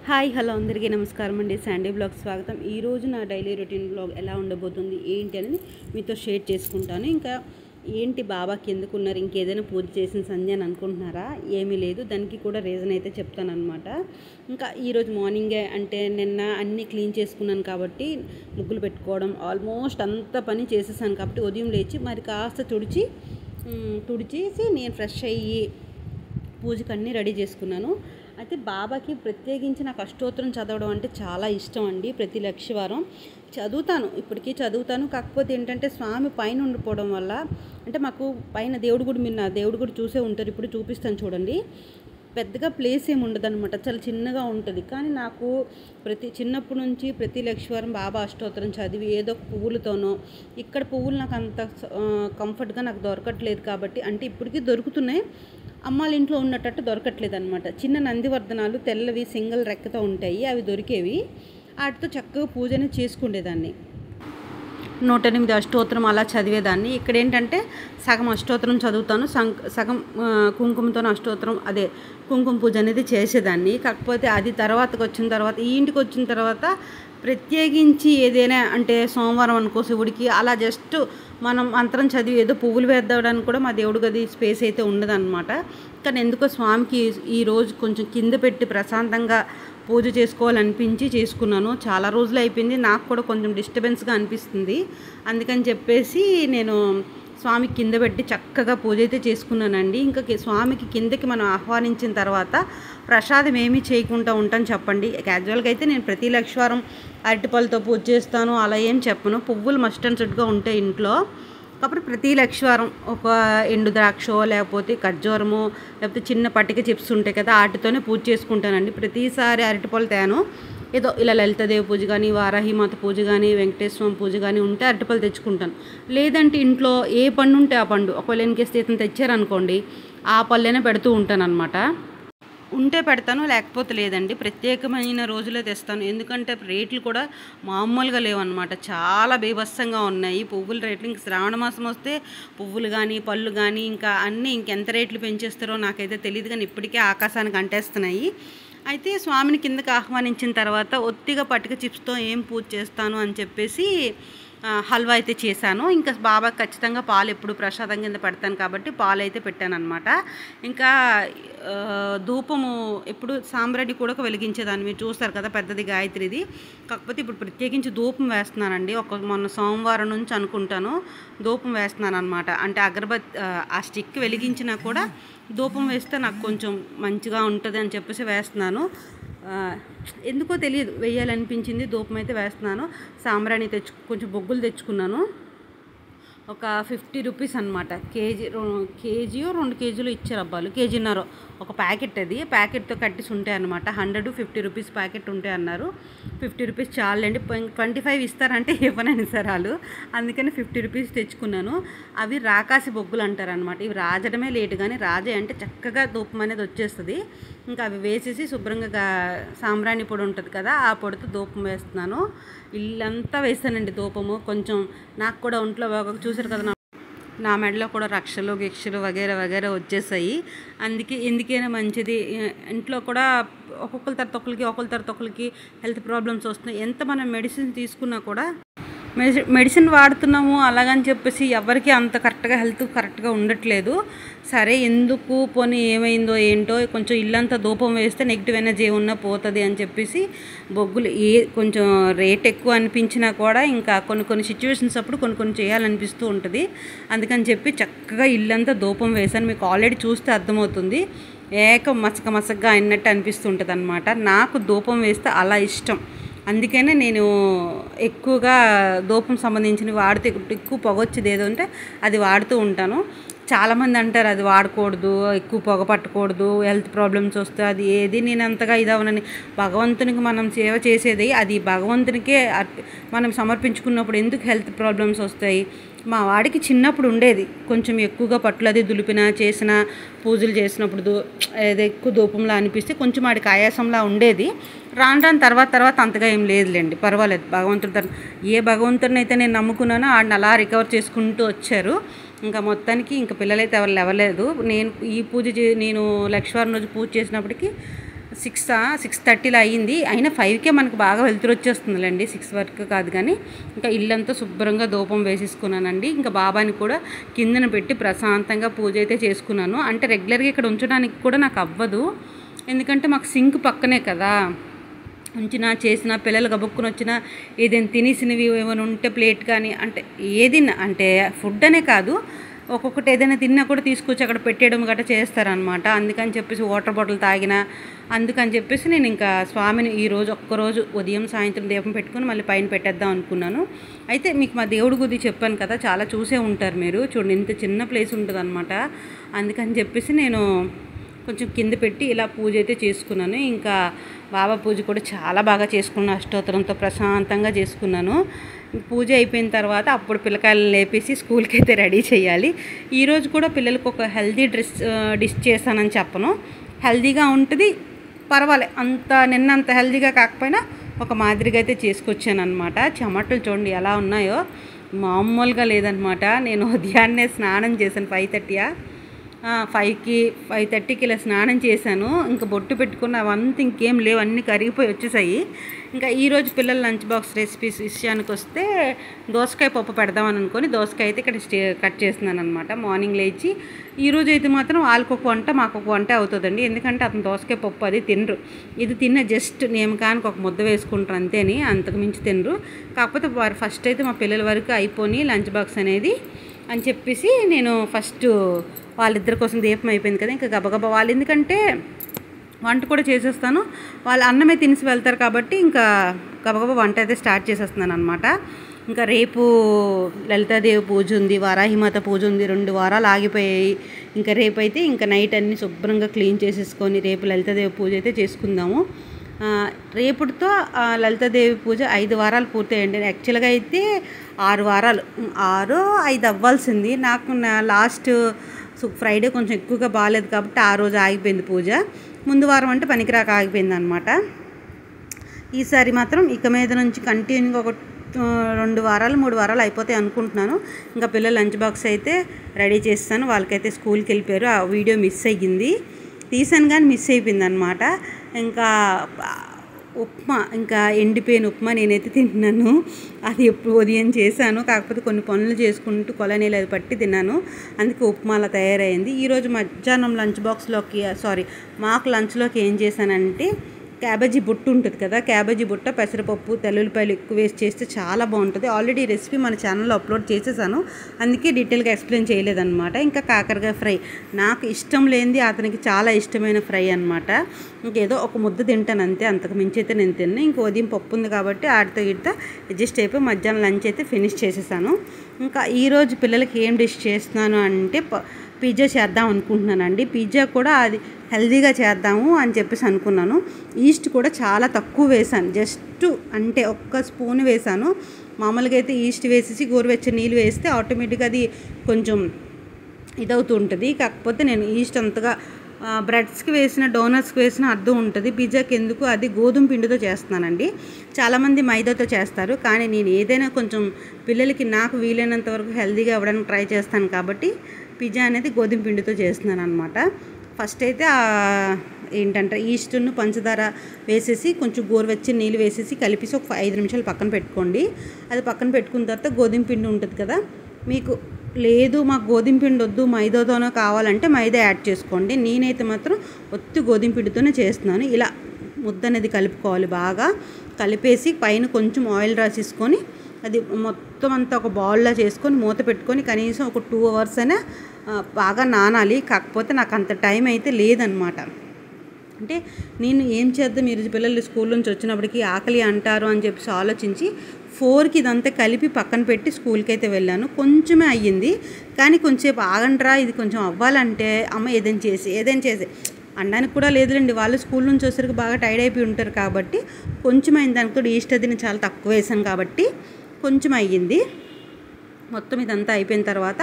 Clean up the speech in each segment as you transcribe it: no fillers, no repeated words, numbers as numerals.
Hi hello అందరికీ నమస్కారం అండి. శాండీ బ్లాగ్ స్వాగతం. ఈరోజు నా డైలీ రొటీన్ బ్లాగ్ ఎలా ఉండబోతుంది ఏంటి అనేది మీతో షేర్ చేసుకుంటాను. ఇంకా ఏంటి బాబాకి ఎందుకు ఉన్నారు, ఇంకేదైనా పూజ చేసిన సంధ్య అని అనుకుంటున్నారా? ఏమీ లేదు, దానికి కూడా రీజన్ అయితే చెప్తానమాట. ఇంకా ఈరోజు మార్నింగే అంటే నిన్న అన్నీ క్లీన్ చేసుకున్నాను కాబట్టి ముగ్గులు పెట్టుకోవడం ఆల్మోస్ట్ అంత పని చేసేసాను కాబట్టి ఉదయం లేచి మరి కాస్త తుడిచేసి నేను ఫ్రెష్ అయ్యి పూజకి అన్నీ రెడీ చేసుకున్నాను. అయితే బాబాకి ప్రత్యేకించి నాకు అష్టోత్తరం చదవడం అంటే చాలా ఇష్టం అండి. ప్రతి లక్షవారం ఇప్పటికీ చదువుతాను. కాకపోతే ఏంటంటే స్వామి పైన ఉండిపోవడం వల్ల అంటే మాకు పైన దేవుడి గుడి, మీరు నా దేవుడి గుడి చూసే ఉంటారు, ఇప్పుడు చూపిస్తాను చూడండి. పెద్దగా ప్లేస్ ఏమి ఉండదు అనమాట, చాలా చిన్నగా ఉంటుంది. కానీ నాకు చిన్నప్పటి నుంచి ప్రతి లక్షవారం బాబా అష్టోత్తరం చదివి ఏదో ఒక పువ్వులతోనో, ఇక్కడ పువ్వులు నాకు అంత కంఫర్ట్గా నాకు దొరకట్లేదు కాబట్టి, అంటే ఇప్పటికీ దొరుకుతున్నాయి, అమ్మాళ్ళ ఇంట్లో ఉన్నట్టు దొరకట్లేదు అనమాట. చిన్న నందివర్ధనాలు తెల్లవి సింగిల్ రెక్కతో ఉంటాయి, అవి దొరికేవి. వాటితో చక్కగా పూజనే చేసుకునేదాన్ని. 108 అష్టోత్తరం అలా చదివేదాన్ని. ఇక్కడ ఏంటంటే సగం అష్టోత్తరం చదువుతాను, సగం కుంకుమతో అష్టోత్తరం కుంకుమ పూజ అనేది చేసేదాన్ని. కాకపోతే అది వచ్చిన తర్వాత ఈ ఇంటికి వచ్చిన తర్వాత ప్రత్యేకించి ఏదైనా అంటే సోమవారం అనుకో శివుడికి అలా జస్ట్ మనం మంత్రం చదివి ఏదో పువ్వులు వేద్దాడానికి కూడా మా దేవుడి గది స్పేస్ అయితే ఉండదన్నమాట. కానీ ఎందుకో స్వామికి ఈరోజు కొంచెం కింద పెట్టి ప్రశాంతంగా పూజ చేసుకోవాలనిపించి చేసుకున్నాను. చాలా రోజులు అయిపోయింది, నాకు కూడా కొంచెం డిస్టర్బెన్స్గా అనిపిస్తుంది. అందుకని చెప్పేసి నేను స్వామికి కింద పెట్టి చక్కగా పూజ అయితే చేసుకున్నానండి. ఇంకా స్వామికి కిందకి మనం ఆహ్వానించిన తర్వాత ప్రసాదం ఏమీ చేయకుండా ఉంటాను చెప్పండి. క్యాజువల్గా అయితే నేను ప్రతి లక్షవారం అరటిపళ్ళతో పూజ చేస్తాను, అలా ఏం చెప్పను. పువ్వులు మస్ట్ అండ్ షుడ్గా ఉంటాయి ఇంట్లో. కాబట్టి ప్రతి లక్షవారం ఒక ఎండు ద్రాక్షో లేకపోతే ఖర్జూరమో లేకపోతే చిన్న పట్టిక చిప్స్ ఉంటాయి కదా, వాటితోనే పూజ చేసుకుంటానండి. ప్రతిసారి అరటిపళ్ళు తేను, ఏదో ఇలా లలితాదేవి పూజ కానీ, వారాహిమాత పూజ కానీ, వెంకటేశ్వర పూజ కానీ ఉంటే అరటిపళ్ళు తెచ్చుకుంటాను. లేదంటే ఇంట్లో ఏ పండు ఉంటే ఆ పండు, ఒకవేళ ఎన్కేస్ ఇతను తెచ్చారనుకోండి ఆ పళ్ళైనా పెడుతూ ఉంటాను అనమాట. ఉంటే పెడతాను, లేకపోతే లేదండి. ప్రత్యేకమైన రోజులే తెస్తాను, ఎందుకంటే రేట్లు కూడా మామూలుగా లేవన్నమాట, చాలా బీభత్సంగా ఉన్నాయి పువ్వుల రేట్లు. ఇంక శ్రావణ మాసం వస్తే పువ్వులు కానీ పళ్ళు కానీ ఇంకా అన్నీ ఇంకెంత రేట్లు పెంచేస్తారో నాకైతే తెలియదు, కానీ ఇప్పటికే ఆకాశానికి అంటేస్తున్నాయి. అయితే స్వామిని కిందకి ఆహ్వానించిన తర్వాత ఒత్తిగా పట్టిక చిప్స్తో ఏం పూజ చేస్తాను అని చెప్పేసి హల్వా అయితే చేశాను. ఇంకా బాబాకి ఖచ్చితంగా పాలు ఎప్పుడు ప్రసాదం కింద పెడతాను కాబట్టి పాలు అయితే పెట్టాను అనమాట. ఇంకా ధూపము ఎప్పుడు సాంబ్రాణి కూడా వెలిగించేదాన్ని, మీరు చూస్తారు కదా పెద్దది గాయత్రిది. కాకపోతే ఇప్పుడు ప్రత్యేకించి ధూపం వేస్తున్నానండి. మొన్న సోమవారం నుంచి అనుకుంటాను ధూపం వేస్తున్నాను అనమాట. అంటే అగరబత్తి ఆ స్టిక్ వెలిగించినా కూడా ధూపం వేస్తే నాకు కొంచెం మంచిగా ఉంటుంది అని చెప్పేసి వేస్తున్నాను. ఎందుకో తెలియదు, వేయాలనిపించింది, ధూపం అయితే వేస్తున్నాను. సాంబ్రాణి కొంచెం బొగ్గులు తెచ్చుకున్నాను, ఒక 50 రూపీస్ అనమాట. కేజీయో 2 కేజీలు ఇచ్చారు అబ్బాలు, కేజీన్నర ఒక ప్యాకెట్. అది ప్యాకెట్తో కట్టేసి ఉంటాయి అనమాట. 150 రూపీస్ ప్యాకెట్ ఉంటాయి అన్నారు. 50 రూపీస్ చాలండి, 25 ఇస్తారంటే ఇవ్వనని సరాలు, అందుకని 50 రూపీస్ తెచ్చుకున్నాను. అవి రాకాసి బొగ్గులు అంటారనమాట. ఇవి రాజడమే లేటు, కానీ రాజే అంటే చక్కగా ధూపం అనేది వచ్చేస్తుంది. ఇంకా అవి వేసేసి శుభ్రంగా సాంబ్రాణి పొడి ఉంటుంది కదా, ఆ పొడితో ధూపం వేస్తున్నాను. ఇల్లంతా వేస్తానండి ధూపము. కొంచెం నాకు కూడా ఒంట్లో చూసారు కదా, నా మెడలో కూడా రక్షలు గిక్షలు వగేరా వగేరా వచ్చేసాయి. ఎందుకైనా మంచిది, ఇంట్లో కూడా ఒక్కొక్కరి తర్వాత ఒకరికి హెల్త్ ప్రాబ్లమ్స్ వస్తున్నాయి. ఎంత మనం మెడిసిన్ తీసుకున్నా కూడా మెడిసిన్ వాడుతున్నాము అలాగని చెప్పేసి ఎవరికి అంత హెల్త్ కరెక్ట్గా ఉండట్లేదు. సరే ఎందుకు పోనీ ఏమైందో ఏంటో, కొంచెం ఇల్లంతా ధూపం వేస్తే నెగిటివ్ ఎనర్జీ ఏమన్నా పోతుంది అని చెప్పేసి బొగ్గులు కొంచెం రేట్ ఎక్కువ అనిపించినా కూడా ఇంకా కొన్ని సిచ్యువేషన్స్ అప్పుడు కొన్ని చేయాలనిపిస్తూ ఉంటుంది. అందుకని చెప్పి చక్కగా ఇల్లంతా ధూపం వేశాను. మీకు ఆల్రెడీ చూస్తే అర్థమవుతుంది, మసకగా అయినట్టు అనిపిస్తుంటుంది అనమాట. నాకు ధూపం వేస్తే అలా ఇష్టం, అందుకనే నేను ఎక్కువగా ధూపం సంబంధించినవి వాడితే ఎక్కువ పొగ వచ్చేది ఏదో ఉంటే అది వాడుతూ ఉంటాను. చాలామంది అంటారు అది వాడకూడదు, ఎక్కువ పొగ పట్టకూడదు, హెల్త్ ప్రాబ్లమ్స్ వస్తాయి, అది ఏది నేను అంతగా ఇదవనని. భగవంతునికి మనం సేవ చేసేది అది భగవంతునికే మనం సమర్పించుకున్నప్పుడు ఎందుకు హెల్త్ ప్రాబ్లమ్స్ వస్తాయి. మా వాడికి చిన్నప్పుడు ఉండేది, కొంచెం ఎక్కువగా పట్లు అది దులిపినా చేసిన పూజలు చేసినప్పుడు ఏదో ఎక్కువ ధూపంలా అనిపిస్తే కొంచెం వాడికి ఆయాసంలా ఉండేది. రాను తర్వాత అంతగా ఏం లేదులేండి, పర్వాలేదు. భగవంతుడిని అయితే నేను నమ్ముకున్నానో ఆడిని అలా రికవర్ చేసుకుంటూ వచ్చారు. ఇంకా మొత్తానికి ఇంకా పిల్లలైతే ఎవరు లేవలేదు. నేను లక్షవారం రోజు పూజ చేసినప్పటికీ 6:30 అయ్యింది. అయినా 5కే మనకు బాగా వెలుతురు వచ్చేస్తుందిలేండి, 6 వరకు కాదు. కానీ ఇంకా ఇల్లంతా శుభ్రంగా ధూపం వేసేసుకున్నానండి. ఇంకా బాబాని కూడా కిందన పెట్టి ప్రశాంతంగా పూజ అయితే చేసుకున్నాను. అంటే రెగ్యులర్గా ఇక్కడ ఉంచడానికి కూడా నాకు అవ్వదు, ఎందుకంటే మాకు సింక్ పక్కనే కదా. ఉంచినా చేసిన పిల్లలు గబుక్కుని వచ్చినా ఏదైనా తినేసినవి ఏమైనా ఉంటే ప్లేట్ కానీ, అంటే ఏదిన్నా, అంటే ఫుడ్ అనే కాదు, ఒక్కొక్కటి ఏదైనా తిన్నా కూడా తీసుకొచ్చి అక్కడ పెట్టేయడం గట్రా చేస్తారనమాట. అందుకని చెప్పేసి వాటర్ బాటిల్ తాగిన, అందుకని చెప్పేసి నేను ఇంకా స్వామిని ఈరోజు ఒక్కరోజు ఉదయం సాయంత్రం దీపం పెట్టుకుని మళ్ళీ పైన పెట్టేద్దాం అనుకున్నాను. అయితే మీకు మా దేవుడి గురించి చెప్పాను కదా, చాలా చూసే ఉంటారు మీరు. చూడండి ఇంత చిన్న ప్లేస్ ఉంటుంది అనమాట. అందుకని చెప్పేసి నేను కొంచెం కింద పెట్టి ఇలా పూజ అయితే చేసుకున్నాను. ఇంకా బాబా పూజ కూడా చాలా బాగా చేసుకున్నాను, అష్టోత్తరంతో ప్రశాంతంగా చేసుకున్నాను. పూజ అయిపోయిన తర్వాత అప్పుడు పిల్లకాయలు లేపేసి స్కూల్కి అయితే రెడీ చేయాలి. ఈరోజు కూడా పిల్లలకు ఒక హెల్తీ డిష్ చేశానని చెప్పను, హెల్తీగా ఉంటుంది, పర్వాలే, నిన్నంత హెల్తీగా కాకపోయినా ఒక మాదిరిగా అయితే చేసుకొచ్చాను అనమాట. చెమటలు చూడండి ఎలా ఉన్నాయో, మామూలుగా లేదనమాట. నేను ఉదయాన్నే స్నానం చేశాను 5:30కి ఇలా స్నానం చేశాను. ఇంకా బొట్టు పెట్టుకున్న అవంతా ఇంకేం లేవు, అన్నీ కరిగిపోయి వచ్చేసాయి. ఇంకా ఈరోజు పిల్లల లంచ్ బాక్స్ రెసిపీస్ విషయానికి వస్తే దోసకాయ పప్పు పెడదామని అనుకొని దోసకాయ అయితే ఇక్కడ కట్ చేస్తున్నాను అనమాట. మార్నింగ్ లేచి ఈరోజు అయితే మాత్రం వాళ్ళకొక వంట మాకొక వంట అవుతుందండి, ఎందుకంటే అతను దోసకాయ పప్పు అది తినరు. ఇది తిన్న జస్ట్ నియమకానికి ఒక ముద్ద వేసుకుంటారు అంతేని, అంతకు మించి తినరు. కాకపోతే వారు ఫస్ట్ అయితే మా పిల్లల వరకు అయిపోయి లంచ్ బాక్స్ అనేది అని చెప్పేసి నేను ఫస్ట్ వాళ్ళిద్దరి కోసం దీపం అయిపోయింది కదా, ఇంకా గబగబా వాళ్ళు, ఎందుకంటే వంట కూడా చేసేస్తాను, వాళ్ళు అన్నమే తినేసి వెళ్తారు కాబట్టి ఇంకా గబగబా వంట అయితే స్టార్ట్ చేసేస్తున్నాను అనమాట. ఇంకా రేపు లలితాదేవి పూజ ఉంది, వారాహిమాత పూజ ఉంది, 2 వారాలు ఆగిపోయాయి. ఇంకా రేపైతే ఇంకా నైట్ అన్నీ శుభ్రంగా క్లీన్ చేసేసుకొని రేపు లలితాదేవి పూజ అయితే చేసుకుందాము. రేపుటితో లలితాదేవి పూజ 5 వారాలు పూర్తయ్యండి. యాక్చువల్గా అయితే 6 వారాలు, 6, 5 అవ్వాల్సింది. నాకు లాస్ట్ ఫ్రైడే కొంచెం ఎక్కువగా బాగాలేదు కాబట్టి ఆ రోజు ఆగిపోయింది పూజ. ముందు వారం అంటే పనికిరాక ఆగిపోయింది అనమాట. ఈసారి మాత్రం ఇక మీద నుంచి కంటిన్యూగా ఒక 2 వారాలు 3 వారాలు అయిపోతాయి అనుకుంటున్నాను. ఇంకా పిల్లల లంచ్ బాక్స్ అయితే రెడీ చేస్తాను, వాళ్ళకైతే స్కూల్కి వెళ్ళిపోయారు. ఆ వీడియో మిస్ అయ్యింది, తీసాను కానీ మిస్ అయిపోయింది అనమాట. ఇంకా ఉప్మా, ఇంకా ఎండిపోయిన ఉప్మా నేనైతే తింటున్నాను. అది ఎప్పుడు ఉదయం చేశాను, కాకపోతే కొన్ని పనులు చేసుకుంటూ కొలనీళ్ళు అది పట్టి తిన్నాను, అందుకే ఉప్మా అలా తయారైంది. ఈరోజు మధ్యాహ్నం లంచ్ బాక్స్లోకి మాకు లంచ్లోకి ఏం చేశానంటే క్యాబేజీ బుట్ట ఉంటుంది కదా, క్యాబేజీ బుట్ట పెసరపప్పు తెల్లుల్లిపాయలు ఎక్కువ వేసి చేస్తే చాలా బాగుంటుంది. ఆల్రెడీ రెసిపీ మన ఛానల్లో అప్లోడ్ చేసేసాను, అందుకే డీటెయిల్గా ఎక్స్ప్లెయిన్ చేయలేదన్నమాట. ఇంకా కాకరకాయ ఫ్రై నాకు ఇష్టం లేనిది అతనికి చాలా ఇష్టమైన ఫ్రై అనమాట. ఇంకేదో ఒక ముద్ద తింటాను అంతే, అంతకు మించి అయితే నేను తిన్నాను. ఇంక ఉదయం పప్పు ఉంది కాబట్టి ఆడితో ఇడితో అడ్జస్ట్ అయిపోయి మధ్యాహ్నం లంచ్ అయితే ఫినిష్ చేసేసాను. ఇంకా ఈరోజు పిల్లలకి ఏం డిష్ చేస్తున్నాను అంటే పిజ్జా చేద్దాం అనుకుంటున్నానండి. పిజ్జా కూడా అది హెల్తీగా చేద్దాము అని చెప్పేసి అనుకున్నాను. ఈస్ట్ కూడా చాలా తక్కువ వేసాను, జస్ట్ అంటే 1 స్పూన్ వేసాను. మామూలుగా అయితే ఈస్ట్ వేసేసి గోరువెచ్చని నీళ్ళు వేస్తే ఆటోమేటిక్గా అది కొంచెం ఇదవుతూ ఉంటుంది. కాకపోతే నేను ఈస్ట్ అంతగా బ్రెడ్స్కి వేసిన డోనట్స్కి వేసిన అర్థం ఉంటుంది, పిజ్జాకి ఎందుకు అది గోధుమ పిండితో చేస్తున్నానండి. చాలామంది మైదాతో చేస్తారు, కానీ నేను ఏదైనా కొంచెం పిల్లలకి నాకు వీలైనంత వరకు హెల్తీగా ఇవ్వడానికి ట్రై చేస్తాను కాబట్టి పిజ్జా అనేది గోధుమ పిండితో చేస్తున్నాను అనమాట. ఫస్ట్ అయితే ఏంటంటే ఈస్టును పంచదార వేసేసి కొంచెం గోరువెచ్చని నీళ్ళు వేసేసి కలిపేసి ఒక 5 నిమిషాలు పక్కన పెట్టుకోండి. అది పక్కన పెట్టుకున్న తర్వాత గోధుమ పిండి ఉంటుంది కదా, మీకు లేదు మాకు గోధుమ పిండి వద్దు మైదాతోనే కావాలంటే మైదా యాడ్ చేసుకోండి. నేనైతే మాత్రం ఒత్తి గోధుమ పిండితోనే చేస్తున్నాను. ఇలా ముద్ద అనేది కలుపుకోవాలి, బాగా కలిపేసి పైన కొంచెం ఆయిల్ రాసేసుకొని అది మొత్తం అంతా ఒక బౌల్లో చేసుకొని మూత పెట్టుకొని కనీసం ఒక 2 అవర్స్ అయినా బాగా నానాలి. కాకపోతే నాకు అంత టైం అయితే లేదనమాట. అంటే నేను ఏం చేద్దాం, ఈరోజు పిల్లలు స్కూల్ నుంచి వచ్చినప్పటికీ ఆకలి అంటారు అని చెప్పేసి ఆలోచించి 4కి ఇదంతా కలిపి పక్కన పెట్టి స్కూల్కి అయితే వెళ్ళాను. కొంచెమే అయ్యింది, కానీ కొంచెంసేపు ఆగండ్రా ఇది కొంచెం అవ్వాలంటే అమ్మ ఏదైనా చేసి అనడానికి కూడా లేదులేండి. వాళ్ళు స్కూల్ నుంచి వచ్చేసరికి బాగా టైర్డ్ అయిపోయి ఉంటారు కాబట్టి కొంచెం అయింది. దానికి కూడా ఈస్ట్ అది నేను చాలా తక్కువ వేసాను కాబట్టి కొంచెం అయ్యింది. మొత్తం ఇదంతా అయిపోయిన తర్వాత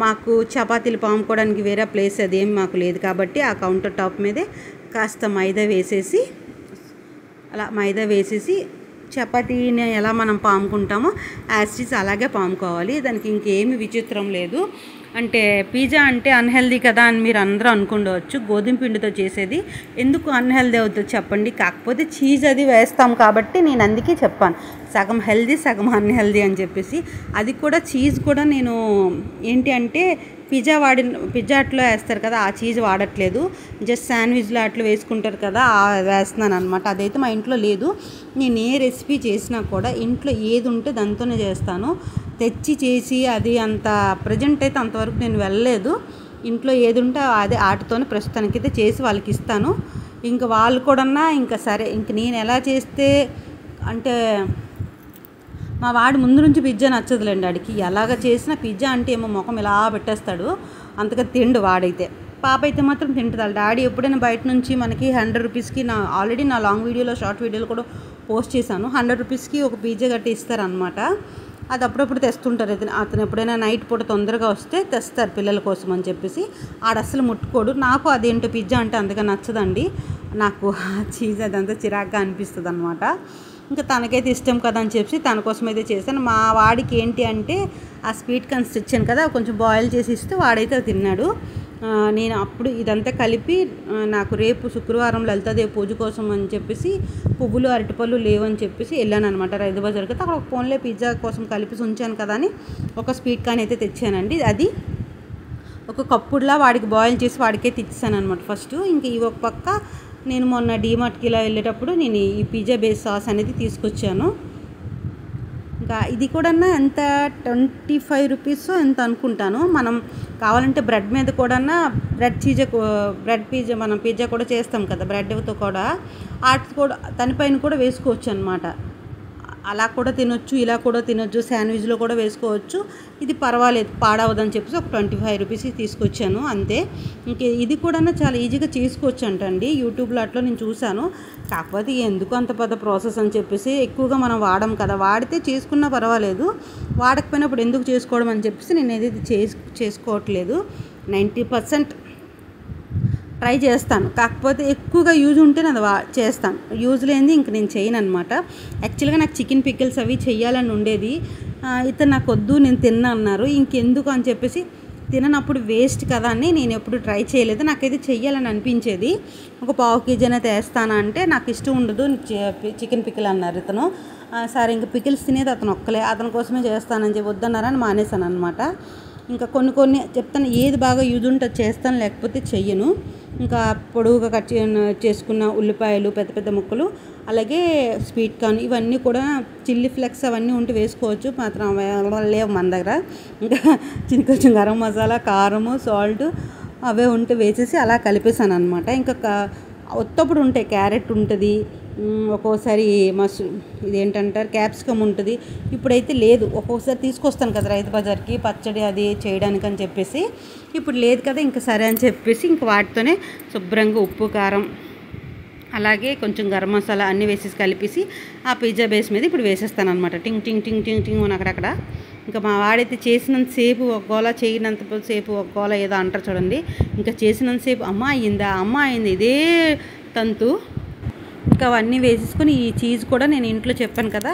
మాకు చపాతీలు పాముకోవడానికి వేరే ప్లేస్ అదేం మాకు లేదు కాబట్టి ఆ కౌంటర్ టాప్ మీదే కాస్త మైదా వేసేసి చపాతీని ఎలా మనం పాముకుంటామో యాస్టిస్ అలాగే పాముకోవాలి. దానికి ఇంకేమి విచిత్రం లేదు. అంటే పిజ్జా అంటే అన్హెల్దీ కదా అని మీరు అందరూ అనుకుండవచ్చు. గోధుమ పిండితో చేసేది ఎందుకు అన్హెల్దీ అవుతుంది చెప్పండి. కాకపోతే చీజ్ అది వేస్తాం కాబట్టి నేను అందుకే చెప్పాను, సగం హెల్దీ సగం అన్హెల్దీ అని చెప్పేసి. అది కూడా చీజ్ కూడా నేను ఏంటి అంటే పిజ్జా అట్లో వేస్తారు కదా, ఆ చీజ్ వాడట్లేదు. జస్ట్ శాండ్విచ్లో అట్లు వేసుకుంటారు కదా, వేస్తున్నాను అనమాట. అదైతే మా ఇంట్లో లేదు. నేను ఏ రెసిపీ చేసినా కూడా ఇంట్లో ఏది ఉంటే దాంతోనే చేస్తాను. తెచ్చి చేసి అది అంత ప్రజెంట్ అయితే అంతవరకు నేను వెళ్ళలేదు. ఇంట్లో ఏది ఉంటే అదే వాటితోనే ప్రస్తుతానికైతే చేసి వాళ్ళకి ఇస్తాను. ఇంకా వాళ్ళు కూడా ఇంకా సరే ఇంక నేను ఎలా చేస్తే అంటే మా వాడి ముందు నుంచి పిజ్జా నచ్చదులేండి. వాడికి ఎలాగ చేసినా పిజ్జా అంటే ఏమో ముఖం ఇలా పెట్టేస్తాడు, అంతగా తిండు వాడైతే. పాప అయితే మాత్రం తింటుంది. వాళ్ళ డాడీ ఎప్పుడైనా బయట నుంచి మనకి 100 రూపీస్కి ఆల్రెడీ నా లాంగ్ వీడియోలో షార్ట్ వీడియోలో కూడా పోస్ట్ చేశాను. 100 రూపీస్కి ఒక పిజ్జా గట్టి ఇస్తారనమాట. అది అప్పుడప్పుడు తెస్తుంటారు. అతను ఎప్పుడైనా నైట్ పూట తొందరగా వస్తే తెస్తారు పిల్లల కోసం అని చెప్పేసి. ఆడ అస్సలు ముట్టుకోడు. నాకు అదేంటో పిజ్జా అంటే అంతగా నచ్చదండి. నాకు చీజ్ అదంతా చిరాగ్గా అనిపిస్తుంది అనమాట. ఇంకా తనకైతే ఇష్టం కదా అని చెప్పి తన కోసం అయితే చేశాను. మా వాడికి ఏంటి అంటే ఆ స్వీట్ కార్న్స్ ఇచ్చాను కదా, కొంచెం బాయిల్ చేసి ఇస్తే వాడైతే తిన్నాడు. నేను అప్పుడు ఇదంతా కలిపి నాకు రేపు శుక్రవారం లలితాదేవి పూజ కోసం అని చెప్పేసి పువ్వులు అరటిపళ్ళు లేవని చెప్పేసి వెళ్ళాను అనమాట రైతు బజార్కి. అక్కడ ఒక ఫోన్లే పిజ్జా కోసం కలిపి ఉంచాను కదా అని ఒక స్వీట్ కార్న్ అయితే తెచ్చానండి. అది ఒక కప్పుడులా వాడికి బాయిల్ చేసి వాడికైతే ఇచ్చాను అనమాట ఫస్ట్. ఇంక ఈ ఒక పక్క నేను మొన్న డీమార్ట్కి ఇలా వెళ్ళేటప్పుడు నేను ఈ పిజ్జా బేస్ సాస్ అనేది తీసుకొచ్చాను. ఇంకా ఇది కూడా ఎంత 25 రూపీస్ ఎంత అనుకుంటాను. మనం కావాలంటే బ్రెడ్ మీద కూడా బ్రెడ్ పిజ్జా మనం పిజ్జా కూడా చేస్తాం కదా బ్రెడ్తో కూడా, వాటి కూడా దానిపైన కూడా వేసుకోవచ్చు అనమాట. అలా కూడా తినొచ్చు, ఇలా కూడా తినొచ్చు, శాండ్విచ్లో కూడా వేసుకోవచ్చు. ఇది పర్వాలేదు, పాడవదని చెప్పేసి ఒక 25 రూపీస్కి తీసుకొచ్చాను అంతే. ఇంక ఇది కూడా చాలా ఈజీగా చేసుకోవచ్చు అంటండి. యూట్యూబ్లో అట్లా నేను చూశాను. కాకపోతే ఎందుకు అంత పెద్ద ప్రాసెస్ అని చెప్పేసి ఎక్కువగా మనం వాడడం కదా, వాడితే చేసుకున్నా పర్వాలేదు, వాడకపోయినప్పుడు ఎందుకు చేసుకోవడం అని చెప్పేసి నేను ఏదైతే చేసుకోవట్లేదు. 90% ట్రై చేస్తాను. కాకపోతే ఎక్కువగా యూజ్ ఉంటే అది చేస్తాను, యూజ్ లేనిది ఇంక నేను చేయను అనమాట. యాక్చువల్గా నాకు చికెన్ పికిల్స్ అవి చెయ్యాలని ఉండేది. ఇతను నాకు వద్దు నేను తిన్నా అన్నారు. ఇంకెందుకు అని చెప్పేసి తిననప్పుడు వేస్ట్ కదా అని నేను ఎప్పుడు ట్రై చేయలేదు. నాకైతే చెయ్యాలని అనిపించేది. ఒక పావు కేజీ అయితే వేస్తానా అంటే నాకు ఇష్టం ఉండదు చికెన్ పికిల్ అన్నారు ఇతను. సరే ఇంకా పికిల్స్ తినేది అతను ఒక్కలే, అతని కోసమే చేస్తానని చెప్పి వద్దన్నారని మానేశాను అనమాట. ఇంకా కొన్ని చెప్తాను, ఏది బాగా యూజ్ ఉంటే చేస్తాను, లేకపోతే చెయ్యను. ఇంకా పొడవుగా కట్ చేసుకున్న ఉల్లిపాయలు పెద్ద పెద్ద ముక్కలు, అలాగే స్వీట్ కార్న్ ఇవన్నీ కూడా చిల్లీ ఫ్లేక్స్ అవన్నీ ఉంటే వేసుకోవచ్చు, మాత్రం లేవు మన దగ్గర. ఇంకా కొంచెం గరం మసాలా, కారము, సాల్ట్ అవే ఉంటే వేసేసి అలా కలిపేసాను అనమాట. ఇంకా ఒత్తప్పుడు ఉంటాయి, క్యారెట్ ఉంటుంది, ఒక్కోసారి ఇదేంటంటారు క్యాప్సికమ్ ఉంటుంది. ఇప్పుడైతే లేదు, ఒక్కొక్కసారి తీసుకొస్తాను కదా రైతు బజార్కి పచ్చడి అది చేయడానికి అని చెప్పేసి. ఇప్పుడు లేదు కదా, ఇంకా సరే అని చెప్పేసి ఇంక వాటితోనే శుభ్రంగా ఉప్పు కారం అలాగే కొంచెం గరం మసాలా అన్నీ వేసేసి కలిపేసి ఆ పిజ్జా బేస్ మీద ఇప్పుడు వేసేస్తాను అనమాట. టింగ్ టింగ్ టింగ్ టింగ్ టింగ్ అని అక్కడక్కడ. ఇంకా మా వాడైతే చేసినంతసేపు ఒక గోల, చేయనంతసేపు ఒక గోల ఏదో అంటారు చూడండి. ఇంకా చేసినంతసేపు అమ్మ అయిందా అమ్మ అయింది ఇదే తంతు. ఇంకా అవన్నీ వేసేసుకొని ఈ చీజ్ కూడా నేను ఇంట్లో చెప్పాను కదా,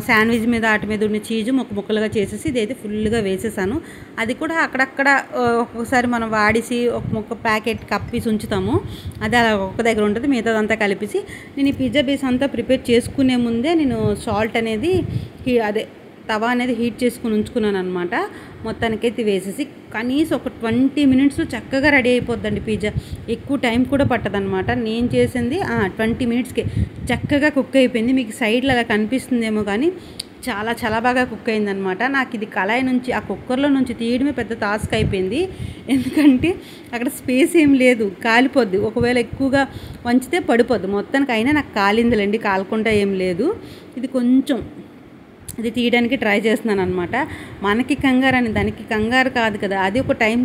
శాండ్విచ్ మీద వాటి మీద ఉన్న చీజు ముక్కలుగా చేసేసి ఇదైతే ఫుల్గా వేసేసాను. అది కూడా అక్కడక్కడ ఒక్కొక్కసారి మనం వాడేసి ఒక ముక్క ప్యాకెట్ కప్పేసి ఉంచుతాము, అది అలా ఒక్క దగ్గర ఉంటుంది, మిగతాదంతా కలిపేసి నేను ఈ పిజ్జా బేస్ అంతా ప్రిపేర్ చేసుకునే ముందే నేను సాల్ట్ అనేది తవా అనేది హీట్ చేసుకుని ఉంచుకున్నాను అనమాట. మొత్తానికైతే వేసేసి కనీసం ఒక 20 మినిట్స్ చక్కగా రెడీ అయిపోద్దండి పిజ్జా. ఎక్కువ టైం కూడా పట్టదనమాట. నేను చేసింది 20 మినిట్స్కే చక్కగా కుక్ అయిపోయింది. మీకు సైడ్లో అలా కనిపిస్తుందేమో కానీ చాలా చాలా బాగా కుక్ అయిందనమాట. నాకు ఇది కళాయి నుంచి ఆ కుక్కర్లో నుంచి తీయడమే పెద్ద టాస్క్ అయిపోయింది. ఎందుకంటే అక్కడ స్పేస్ ఏం లేదు, కాలిపోద్ది. ఒకవేళ ఎక్కువగా వంచితే పడిపోద్ది. మొత్తానికి అయినా నాకు కాలిందిలేండి, కాలకుండా ఏం లేదు. ఇది కొంచెం ఇది తీయడానికి ట్రై చేస్తున్నాను అనమాట. మనకి కంగారు అని దానికి కంగారు కాదు కదా, అది ఒక టైం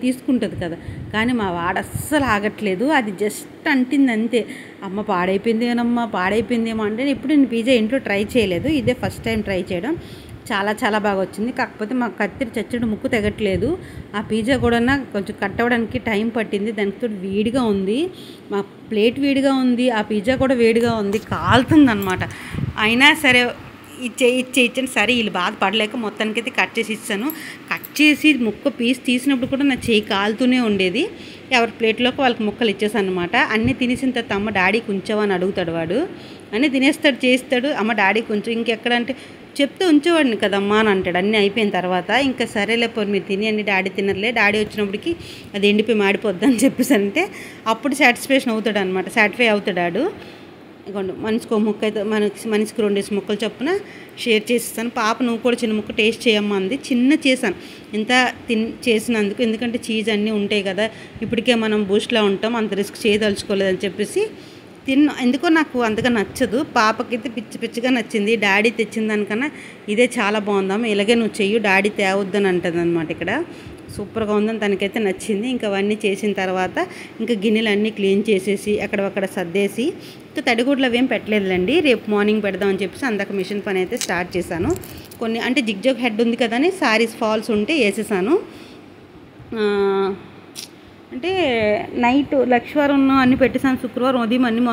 తీసుకుంటుంది కదా. కానీ మా వాడు అస్సలు ఆగట్లేదు, అది జస్ట్ అంటింది అంతే. అమ్మ పాడైపోయిందేమో అంటే ఇప్పుడు నేను పిజ్జా ఇంట్లో ట్రై చేయలేదు, ఇదే ఫస్ట్ టైం ట్రై చేయడం. చాలా చాలా బాగా వచ్చింది. కాకపోతే మా కత్తిరి చచ్చడి ముక్కు తెగట్లేదు. ఆ పిజ్జా కూడా కొంచెం కట్ అవ్వడానికి టైం పట్టింది. దానితో వేడిగా ఉంది, మా ప్లేట్ వేడిగా ఉంది, ఆ పిజ్జా కూడా వేడిగా ఉంది, కాలుతుంది అనమాట. అయినా సరే ఇచ్చండి సరే వీళ్ళు బాధపడలేక మొత్తానికైతే కట్ చేసి ఇచ్చాను. కట్ చేసి ముక్క పీస్ తీసినప్పుడు కూడా నా చేయి కాలుతూనే ఉండేది. ఎవరి ప్లేట్లోకి వాళ్ళకి ముక్కలు ఇచ్చేసాను అనమాట. అన్నీ తినేసిన తర్వాత అమ్మ డాడీ కొంచెమని అడుగుతాడు వాడు. అన్నీ తినేస్తాడు, చేస్తాడు. అమ్మ డాడీ కొంచెం ఇంకెక్కడంటే చెప్తే ఉంచేవాడిని కదమ్మా అని అంటాడు. అన్నీ అయిపోయిన తర్వాత ఇంకా సరేలే పోరు మీరు తినేయండి, డాడీ తినర్లే, డాడీ వచ్చినప్పటికి అది ఎండిపోయి మాడిపోద్ది అని చెప్పేసానంటే అప్పుడు సాటిస్ఫై అవుతాడు. ఇగోండి మనిషికి ముక్క అయితే మనిషికి 2 ముక్కలు చొప్పున షేర్ చేస్తాను. పాప నువ్వు కూడా చిన్న ముక్క టేస్ట్ చేయమ్మా అంది. చిన్న చేశాను ఇంత చేసినందుకు, ఎందుకంటే చీజ్ అన్నీ ఉంటాయి కదా, ఇప్పటికే మనం బూస్ట్లో ఉంటాం, అంత రిస్క్ చేయదలుచుకోలేదని చెప్పేసి ఎందుకో నాకు అంతగా నచ్చదు. పాపకైతే పిచ్చిగా నచ్చింది. డాడీ తెచ్చిన దానికన్నా ఇదే చాలా బాగుందమ్మా, ఇలాగే నువ్వు చెయ్యి, డాడీ తేవద్దని అంటుంది అనమాట. ఇక్కడ సూపర్గా ఉందని తనకైతే నచ్చింది. ఇంకా అవన్నీ చేసిన తర్వాత ఇంకా గిన్నెలు అన్నీ క్లీన్ చేసేసి అక్కడ సర్దేసి ఇంకా తడిగుడ్లు అవేం పెట్టలేదులేండి, రేపు మార్నింగ్ పెడదామని చెప్పేసి అందాక మిషన్ పని అయితే స్టార్ట్ చేశాను. కొన్ని అంటే జిగ్జాగ్ హెడ్ ఉంది కదా అని శారీస్ ఫాల్స్ ఉంటే వేసేసాను. అంటే నైట్ లక్ష్వారం అన్నీ పెట్టేసాను. శుక్రవారం ఉదయం అన్ని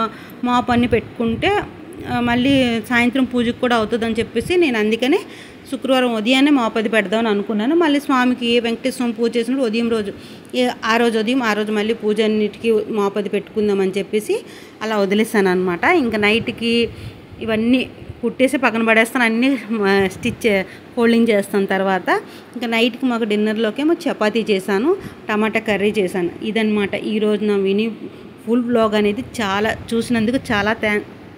మాపు అన్నీ పెట్టుకుంటే మళ్ళీ సాయంత్రం పూజకు కూడా అవుతుందని చెప్పేసి నేను అందుకనే శుక్రవారం ఉదయాన్నే మాపది పెడదామని అనుకున్నాను. మళ్ళీ స్వామికి వెంకటేశ్వర స్వామి పూజ చేసినప్పుడు ఉదయం రోజు ఆ రోజు మళ్ళీ పూజ అన్నిటికీ మాపది పెట్టుకుందామని చెప్పేసి అలా వదిలేసాను అనమాట. ఇంకా నైట్కి ఇవన్నీ కుట్టేసి పక్కన పడేస్తాను, అన్నీ ఫోల్డింగ్ చేస్తాను. తర్వాత ఇంకా నైట్కి మాకు డిన్నర్లోకేమో చపాతీ చేశాను, టమాటా కర్రీ చేశాను. ఇదనమాట ఈరోజు నా ఫుల్ బ్లాగ్ అనేది. చాలా చూసినందుకు చాలా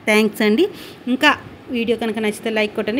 థ్యాంక్స్ అండి. ఇంకా వీడియో కనుక నచ్చితే లైక్ కొట్టండి.